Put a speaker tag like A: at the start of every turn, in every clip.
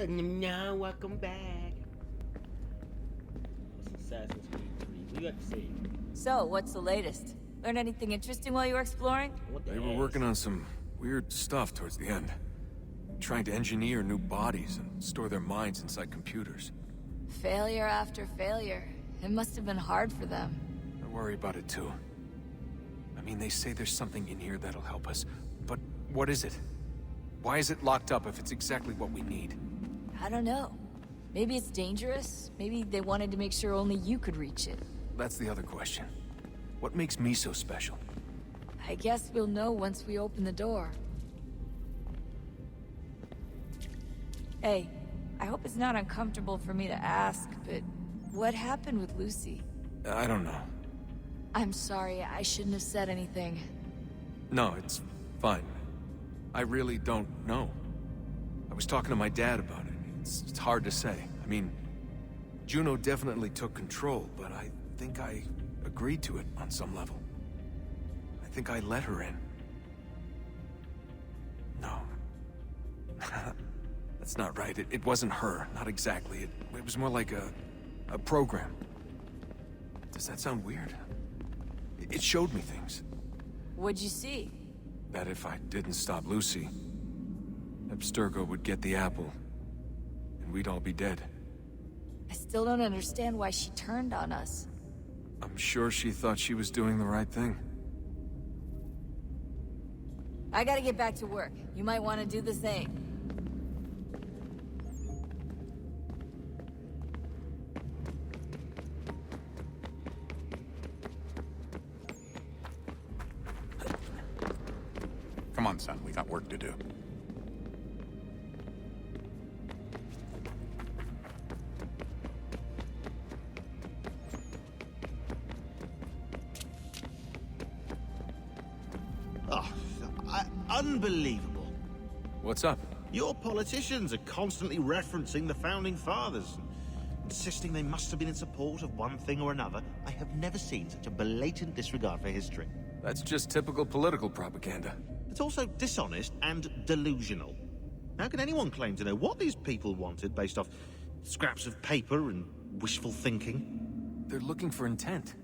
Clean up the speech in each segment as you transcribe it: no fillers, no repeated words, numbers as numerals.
A: Now, welcome back. It's Assassin's Creed 3. We got to see.
B: So, what's the latest? Learn anything interesting while you were exploring?
A: What the
C: They were
A: heck?
C: working on some weird stuff towards the end. Trying to engineer new bodies and store their minds inside computers.
B: Failure after failure. It must have been hard for them.
C: I worry about it too. I mean, they say there's something in here that'll help us. But what is it? Why is it locked up if it's exactly what we need?
B: I don't know. Maybe it's dangerous. Maybe they wanted to make sure only you could reach it.
C: That's the other question. What makes me so special?
B: I guess we'll know once we open the door. Hey, I hope it's not uncomfortable for me to ask, but what happened with Lucy?
C: I don't know.
B: I'm sorry, I shouldn't have said anything.
C: No, it's fine. I really don't know. I was talking to my dad about it. It's hard to say. I mean, Juno definitely took control, but I think I agreed to it on some level. I think I let her in. No. That's not right. It wasn't her. Not exactly. It was more like a program. Does that sound weird? It showed me things.
B: What'd you see?
C: That if I didn't stop Lucy, Abstergo would get the apple, and we'd all be dead.
B: I still don't understand why she turned on us.
C: I'm sure she thought she was doing the right thing.
B: I gotta get back to work. You might want to do the same.
D: Come on, son, we got work to do.
A: Oh, unbelievable.
C: What's up?
A: Your politicians are constantly referencing the Founding Fathers, insisting they must have been in support of one thing or another. I have never seen such a blatant disregard for history.
C: That's just typical political propaganda.
A: It's also dishonest and delusional. How can anyone claim to know what these people wanted based off scraps of paper and wishful thinking?
C: They're looking for intent.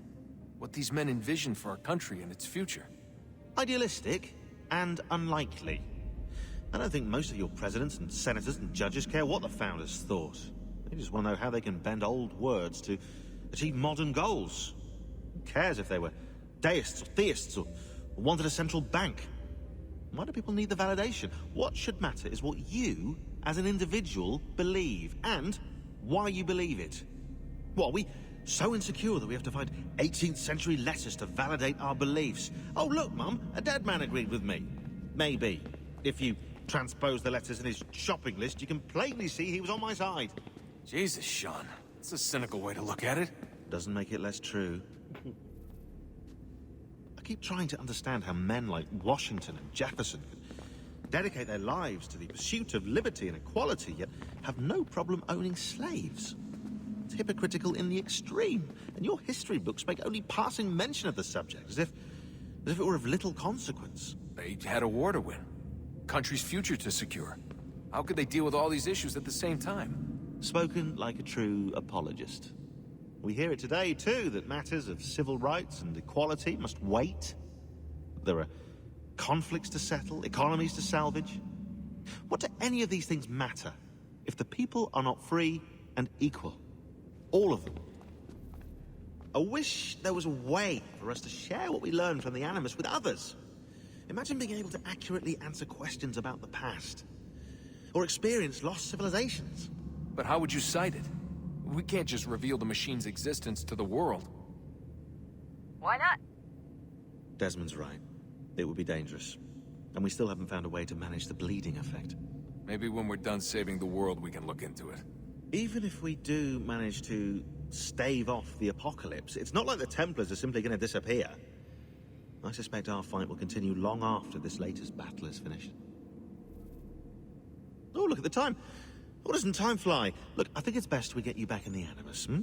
C: What these men envision for our country and its future.
A: Idealistic and unlikely. I don't think most of your presidents and senators and judges care what the founders thought. They just want to know how they can bend old words to achieve modern goals. Who cares if they were deists or theists or wanted a central bank? Why do people need the validation? What should matter is what you, as an individual, believe, and why you believe it. What, are we so insecure that we have to find 18th century letters to validate our beliefs? Oh, look, Mum, a dead man agreed with me. Maybe. If you transpose the letters in his shopping list, you can plainly see he was on my side.
C: Jesus, Sean. That's a cynical way to look at it.
A: Doesn't make it less true. I keep trying to understand how men like Washington and Jefferson can dedicate their lives to the pursuit of liberty and equality, yet have no problem owning slaves. It's hypocritical in the extreme, and your history books make only passing mention of the subject, as if it were of little consequence.
C: They had a war to win. Country's future to secure. How could they deal with all these issues at the same time?
A: Spoken like a true apologist. We hear it today, too, that matters of civil rights and equality must wait. There are conflicts to settle, economies to salvage. What do any of these things matter if the people are not free and equal? All of them. I wish there was a way for us to share what we learn from the Animus with others. Imagine being able to accurately answer questions about the past, or experience lost civilizations.
C: But how would you cite it? We can't just reveal the machine's existence to the world.
B: Why not?
A: Desmond's right. It would be dangerous. And we still haven't found a way to manage the bleeding effect.
C: Maybe when we're done saving the world, we can look into it.
A: Even if we do manage to stave off the apocalypse, it's not like the Templars are simply going to disappear. I suspect our fight will continue long after this latest battle is finished. Oh, look at the time. Oh, doesn't time fly? Look, I think it's best we get you back in the Animus, hmm?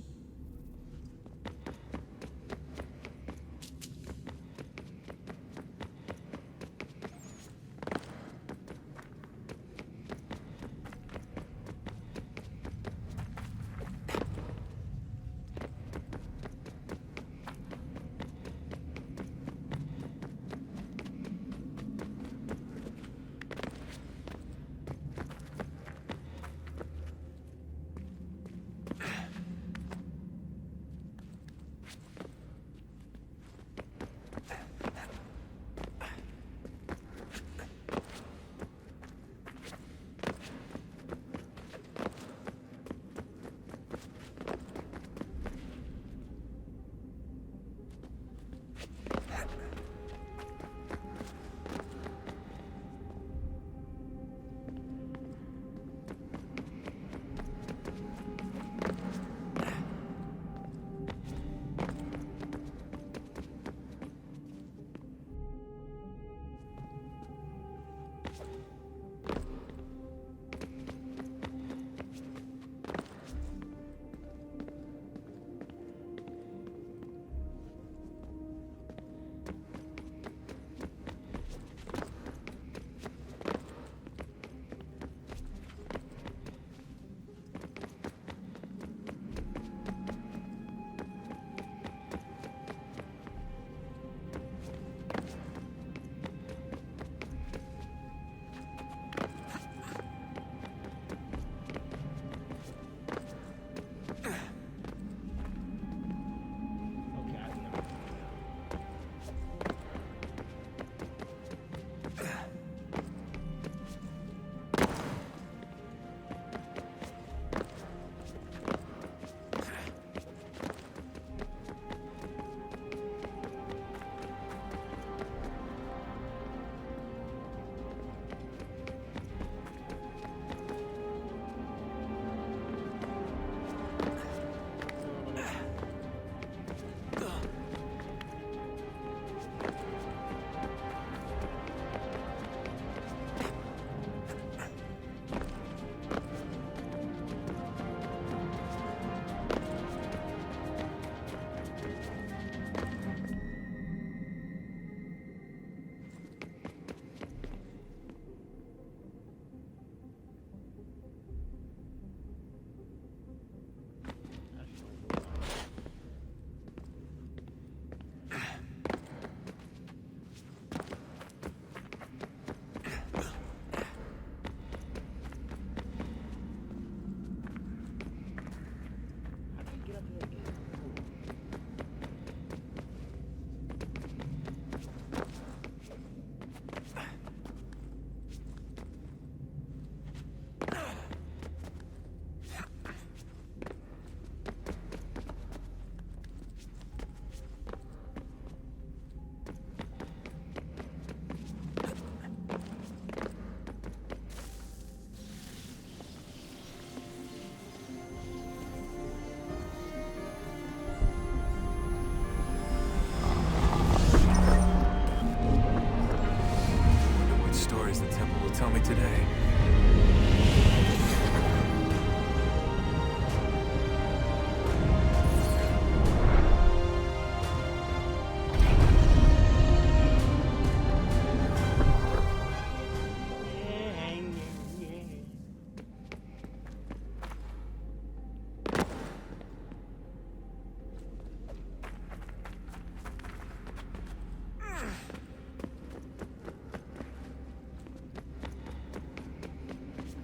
C: tell me today.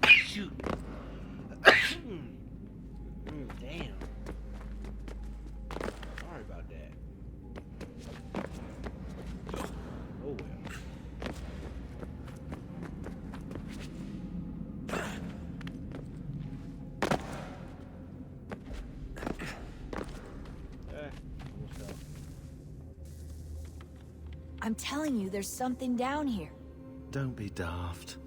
E: Shoot. Damn. Sorry about that. Oh well. Almost fell.
B: I'm telling you, there's something down here.
A: Don't be daft.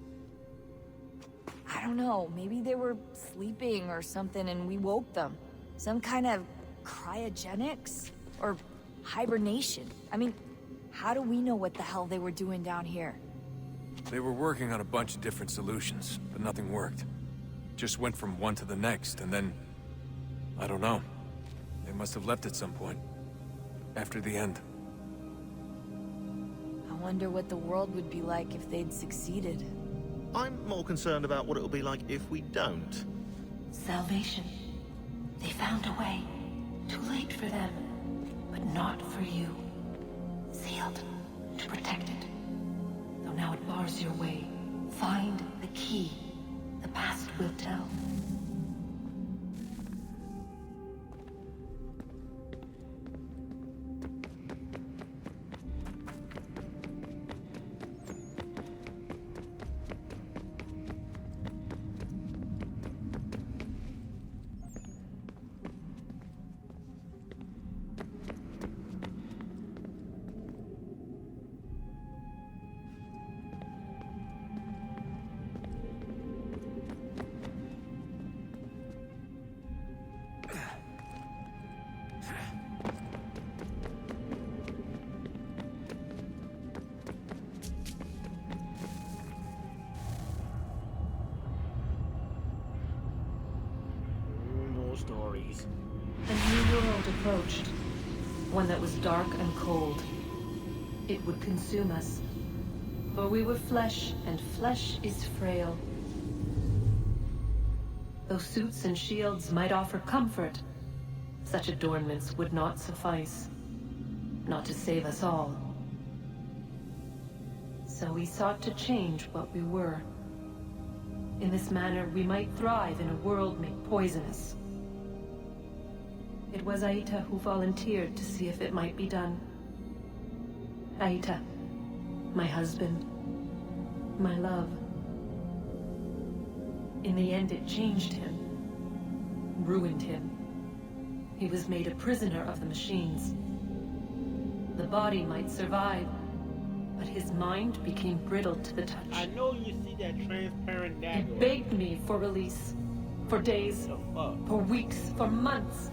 B: I don't know, maybe they were sleeping or something and we woke them. Some kind of cryogenics? Or hibernation? I mean, how do we know what the hell they were doing down here?
C: They were working on a bunch of different solutions, but nothing worked. Just went from one to the next, and then... I don't know. They must have left at some point. After the end.
B: I wonder what the world would be like if they'd succeeded.
A: I'm more concerned about what it'll be like if we don't.
F: Salvation. They found a way. Too late for them, but not for you. Sealed to protect it. Though now it bars your way. Find the key. The past will tell.
E: More stories.
F: A new world approached. One that was dark and cold. It would consume us. For we were flesh, and flesh is frail. Though suits and shields might offer comfort, such adornments would not suffice. Not to save us all. So we sought to change what we were. In this manner, we might thrive in a world made poisonous. It was Aita who volunteered to see if it might be done. Aita, my husband, my love. In the end, it changed him, ruined him. He was made a prisoner of the machines. The body might survive, but his mind became brittle to the touch.
E: I know you see that transparent
F: He
E: dagger.
F: begged me for release, for days,
E: The fuck?
F: for weeks, for months.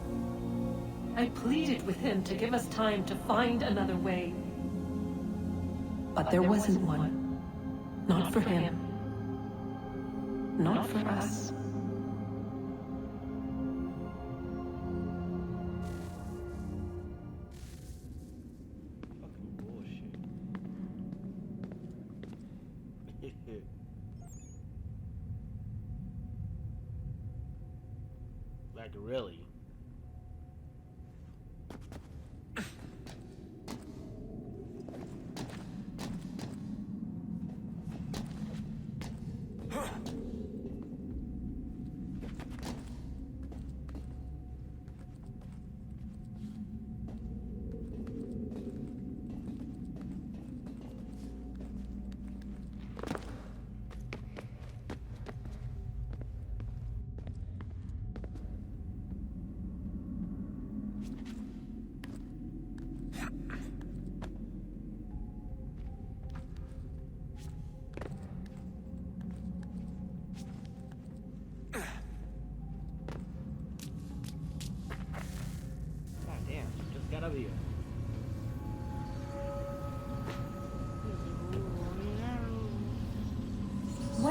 F: I pleaded with him to give us time to find another way. But there wasn't one. Not for him. Not for us.
E: Fucking bullshit. Like really?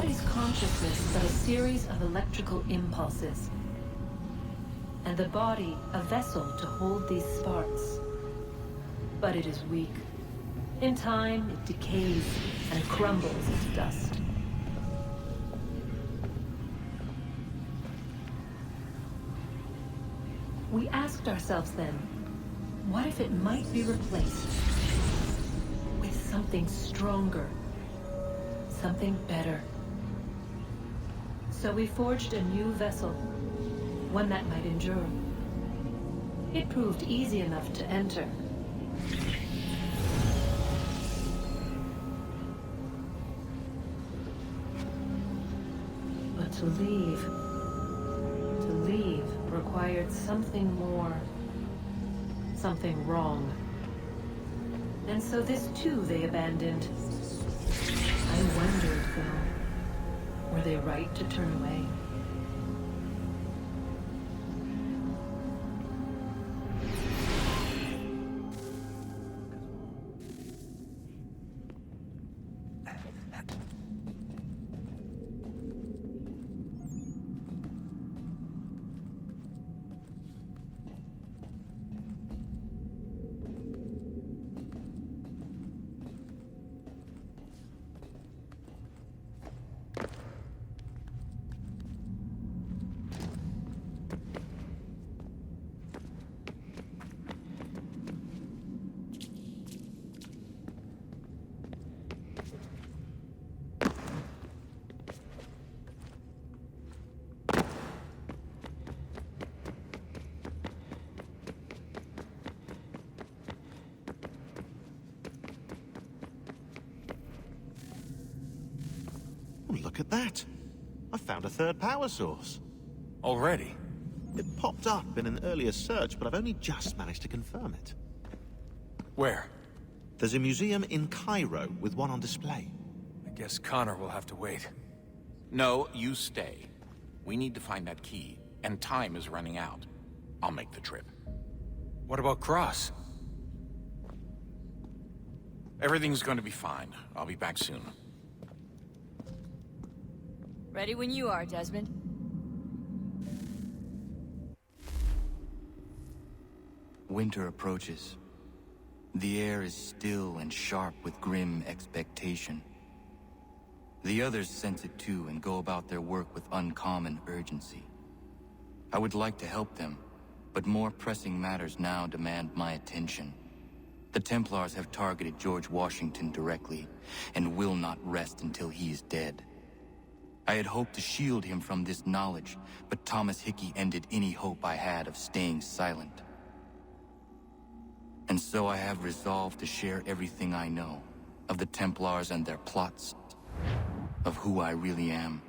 F: body's consciousness but a series of electrical impulses. And the body a vessel to hold these sparks. But it is weak. In time, it decays and crumbles to dust. We asked ourselves then, what if it might be replaced with something stronger, something better? So we forged a new vessel, one that might endure. It proved easy enough to enter. But to leave required something more, something wrong. And so this too they abandoned. I wondered, though, were they right to turn away?
A: Oh, look at that. I found a third power source.
C: Already?
A: It popped up in an earlier search, but I've only just managed to confirm it.
C: Where?
A: There's a museum in Cairo with one on display.
C: I guess Connor will have to wait.
D: No, you stay. We need to find that key, and time is running out. I'll make the trip.
C: What about Cross?
D: Everything's going to be fine. I'll be back soon.
B: Ready when you are, Desmond.
G: Winter approaches. The air is still and sharp with grim expectation. The others sense it too and go about their work with uncommon urgency. I would like to help them, but more pressing matters now demand my attention. The Templars have targeted George Washington directly, and will not rest until he is dead. I had hoped to shield him from this knowledge, but Thomas Hickey ended any hope I had of staying silent. And so I have resolved to share everything I know, of the Templars and their plots, of who I really am.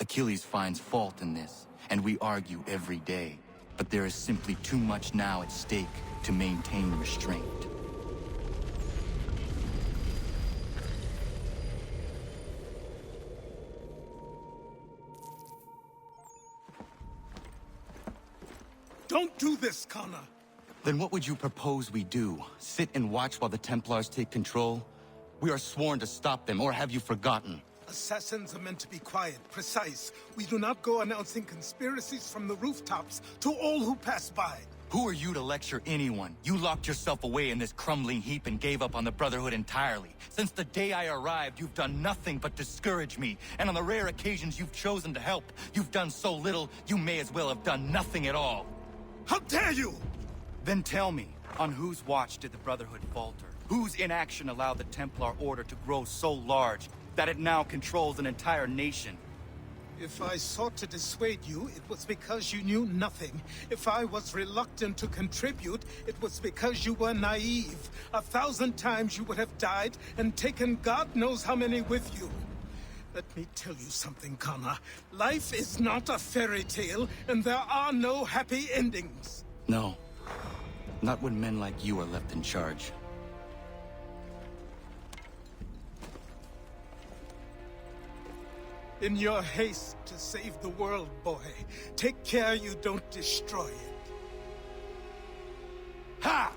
G: Achilles finds fault in this, and we argue every day, but there is simply too much now at stake to maintain restraint.
H: Don't do this, Connor!
G: Then what would you propose we do? Sit and watch while the Templars take control? We are sworn to stop them, or have you forgotten?
H: Assassins are meant to be quiet, precise. We do not go announcing conspiracies from the rooftops to all who pass by.
G: Who are you to lecture anyone? You locked yourself away in this crumbling heap and gave up on the Brotherhood entirely. Since the day I arrived, you've done nothing but discourage me. And on the rare occasions you've chosen to help, you've done so little, you may as well have done nothing at all.
H: How dare you!
G: Then tell me, on whose watch did the Brotherhood falter? Whose inaction allowed the Templar Order to grow so large that it now controls an entire nation?
H: If I sought to dissuade you, it was because you knew nothing. If I was reluctant to contribute, it was because you were naive. 1,000 times you would have died and taken God knows how many with you. Let me tell you something, Connor. Life is not a fairy tale, and there are no happy endings.
G: No. Not when men like you are left in charge.
H: In your haste to save the world, boy, take care you don't destroy it. Ha!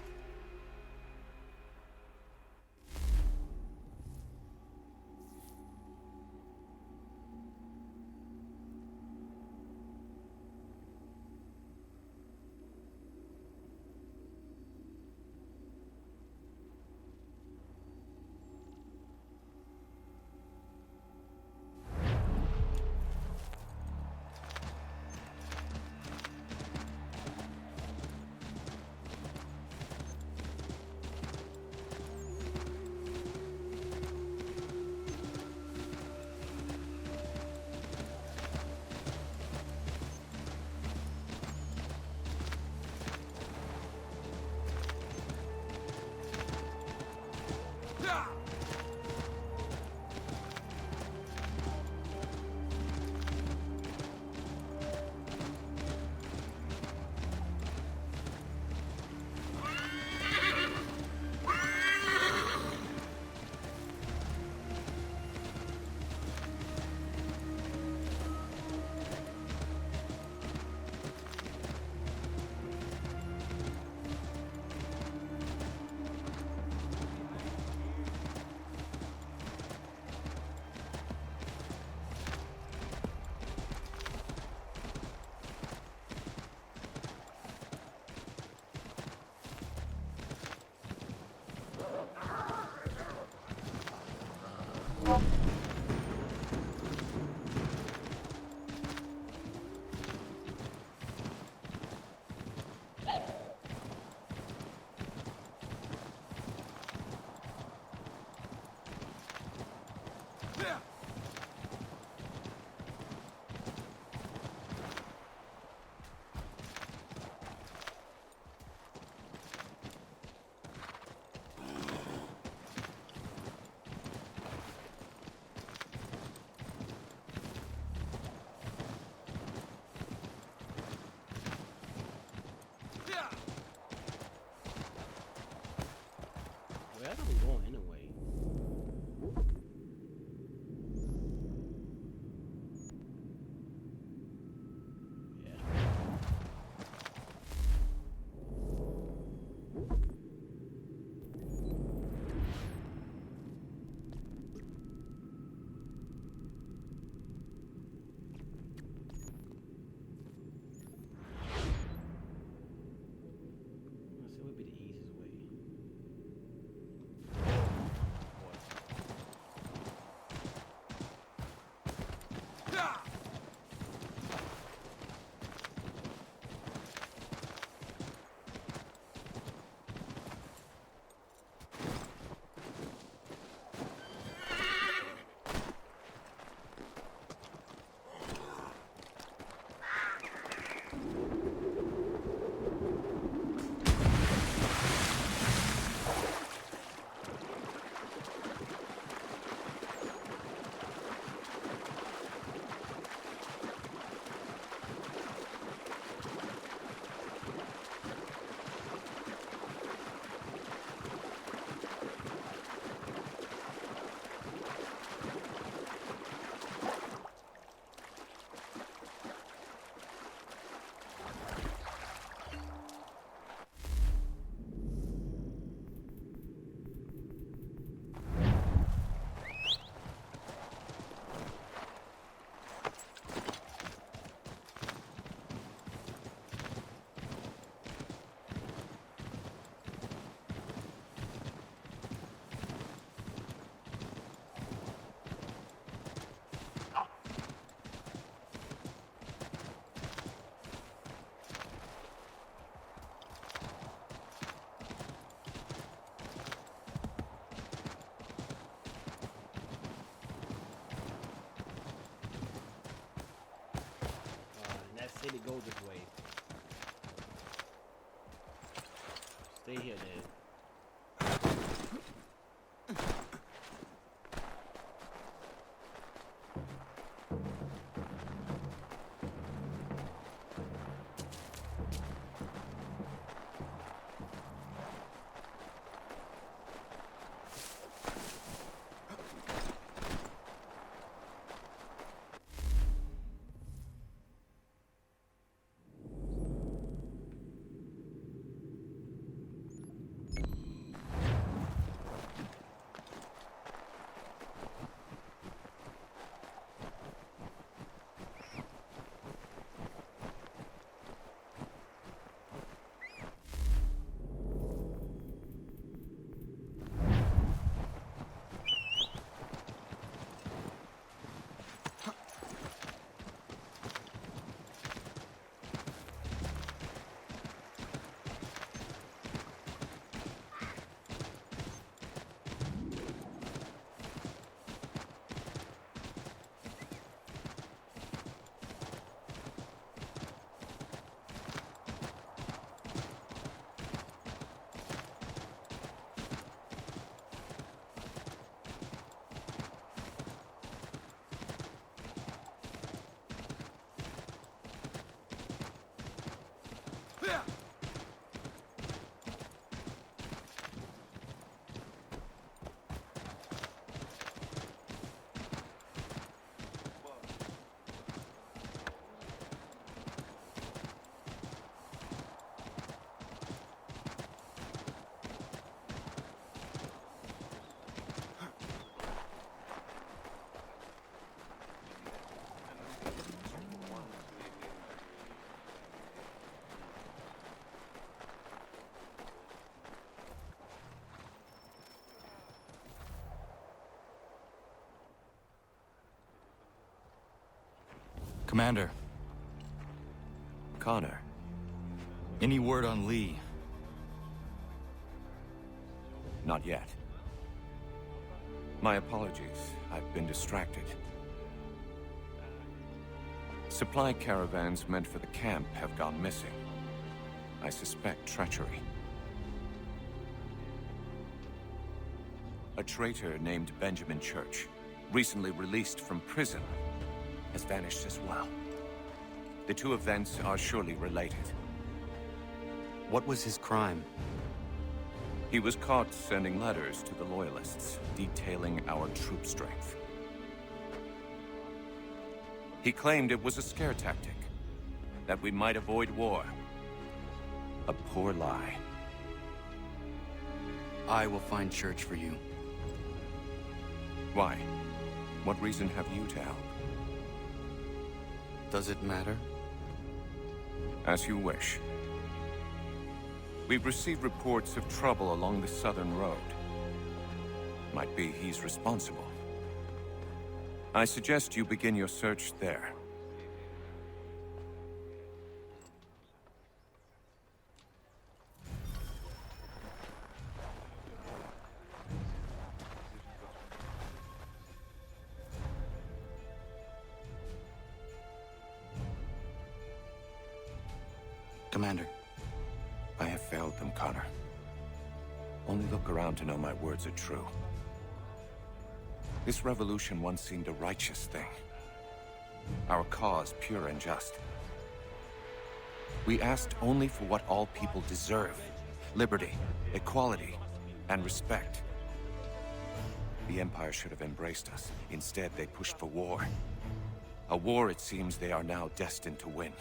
E: And that city goes this way. Stay here, then.
G: Commander,
C: Connor.
G: any word on Lee?
C: Not yet. My apologies. I've been distracted. Supply caravans meant for the camp have gone missing. I suspect treachery. A traitor named Benjamin Church, recently released from prison, has vanished as well. The two events are surely related.
I: What was his crime?
C: He was caught sending letters to the Loyalists, detailing our troop strength. He claimed it was a scare tactic, that we might avoid war. A poor lie.
I: I will find Church for you.
C: Why? What reason have you to help?
I: Does it matter?
C: As you wish. We've received reports of trouble along the southern road. Might be he's responsible. I suggest you begin your search there.
G: Commander.
C: I have failed them, Connor. Only look around to know my words are true. This revolution once seemed a righteous thing. Our cause pure and just. We asked only for what all people deserve. Liberty, equality, and respect. The Empire should have embraced us. Instead, they pushed for war. A war it seems they are now destined to win.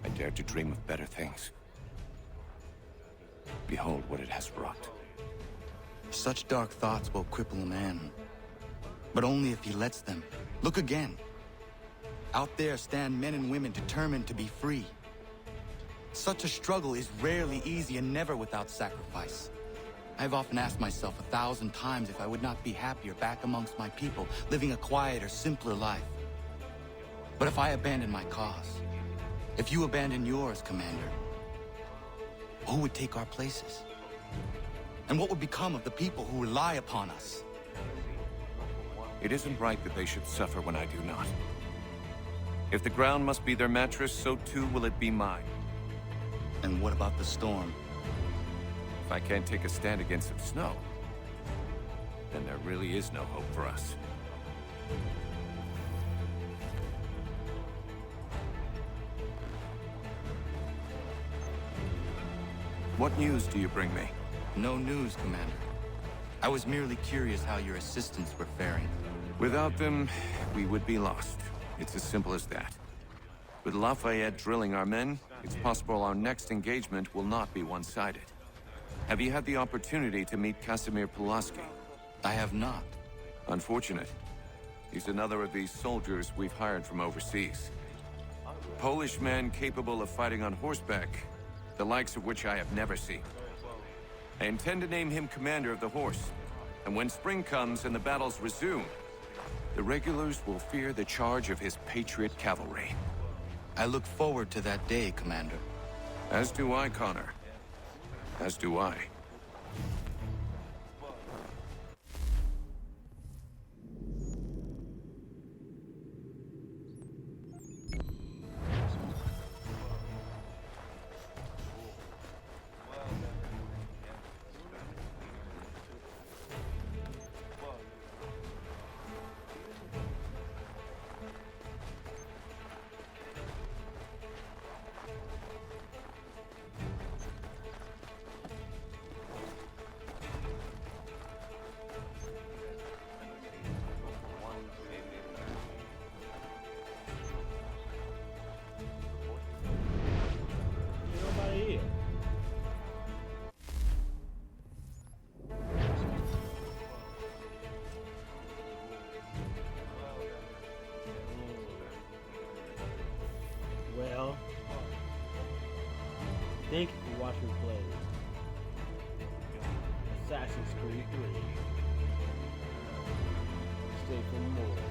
C: I dared to dream of better things. Behold what it has wrought.
G: Such dark thoughts will cripple a man. But only if he lets them. Look again. Out there stand men and women determined to be free. Such a struggle is rarely easy and never without sacrifice. I've often asked myself 1,000 times if I would not be happier back amongst my people, living a quieter, simpler life. But if I abandon my cause, if you abandon yours, Commander, who would take our places? And what would become of the people who rely upon us?
C: It isn't right that they should suffer when I do not. If the ground must be their mattress, so too will it be mine.
G: And what about the storm?
C: If I can't take a stand against some snow, then there really is no hope for us. What news do you bring me?
G: No news, Commander. I was merely curious how your assistants were faring.
C: Without them, we would be lost. It's as simple as that. With Lafayette drilling our men, it's possible our next engagement will not be one-sided. Have you had the opportunity to meet Casimir Pulaski?
G: I have not.
C: Unfortunate. He's another of these soldiers we've hired from overseas. Polish man capable of fighting on horseback, the likes of which I have never seen. I intend to name him commander of the horse, and when spring comes and the battles resume, the regulars will fear the charge of his patriot cavalry.
G: I look forward to that day, Commander.
C: As do I, Connor. As do I.
E: Well, thank you for watching me play Assassin's Creed 3. Stay for more.